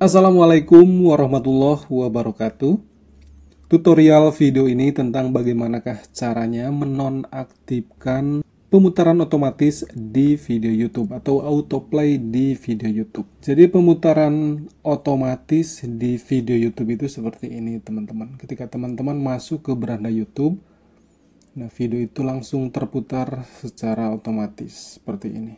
Assalamualaikum warahmatullahi wabarakatuh. Tutorial video ini tentang bagaimanakah caranya menonaktifkan pemutaran otomatis di video YouTube atau autoplay di video YouTube. Jadi pemutaran otomatis di video YouTube itu seperti ini, teman-teman. Ketika teman-teman masuk ke beranda YouTube, nah video itu langsung terputar secara otomatis seperti ini.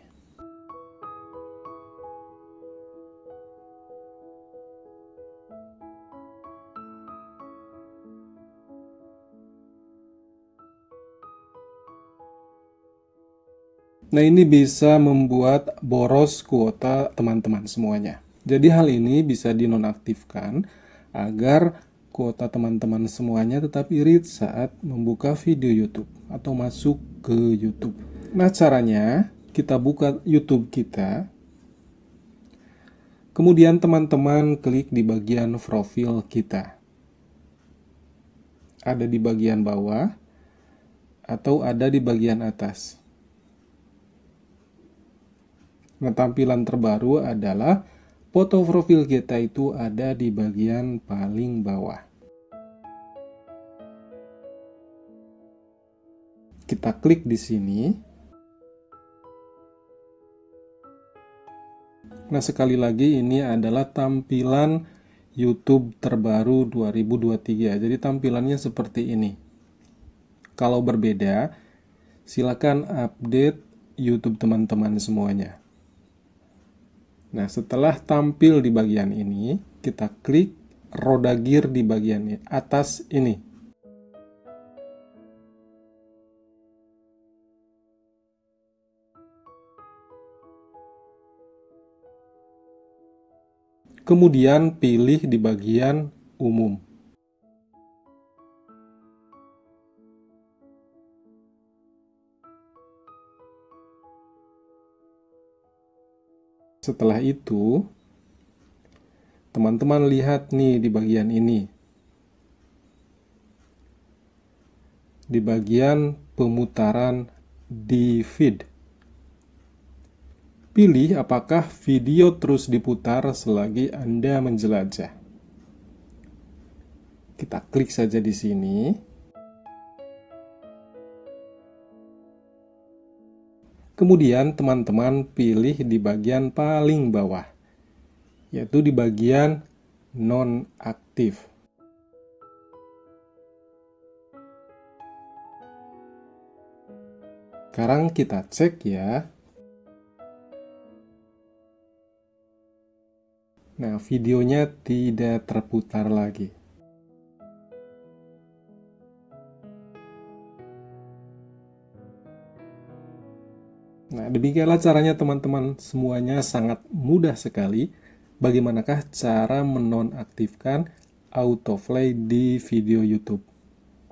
Nah, ini bisa membuat boros kuota teman-teman semuanya. Jadi hal ini bisa dinonaktifkan agar kuota teman-teman semuanya tetap irit saat membuka video YouTube atau masuk ke YouTube. Nah, caranya kita buka YouTube kita. Kemudian teman-teman klik di bagian profil kita. Ada di bagian bawah atau ada di bagian atas. Nah, tampilan terbaru adalah foto profil kita itu ada di bagian paling bawah. Kita klik di sini. Nah, sekali lagi ini adalah tampilan YouTube terbaru 2023. Jadi tampilannya seperti ini. Kalau berbeda, silakan update YouTube teman-teman semuanya. Nah, setelah tampil di bagian ini, kita klik roda gear di bagian atas ini. Kemudian pilih di bagian umum. Setelah itu, teman-teman lihat nih di bagian ini. Di bagian pemutaran di feed. Pilih apakah video terus diputar selagi Anda menjelajah. Kita klik saja di sini. Kemudian teman-teman pilih di bagian paling bawah, yaitu di bagian nonaktif. Sekarang kita cek ya. Nah, videonya tidak terputar lagi. Nah, demikianlah caranya teman-teman, semuanya sangat mudah sekali. Bagaimanakah cara menonaktifkan autoplay di video YouTube?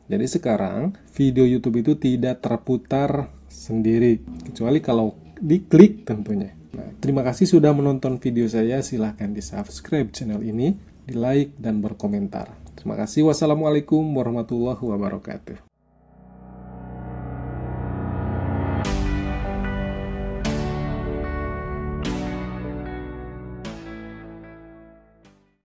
Jadi sekarang video YouTube itu tidak terputar sendiri, kecuali kalau diklik tentunya. Nah, terima kasih sudah menonton video saya, silahkan di subscribe channel ini, di like dan berkomentar. Terima kasih, wassalamualaikum warahmatullahi wabarakatuh.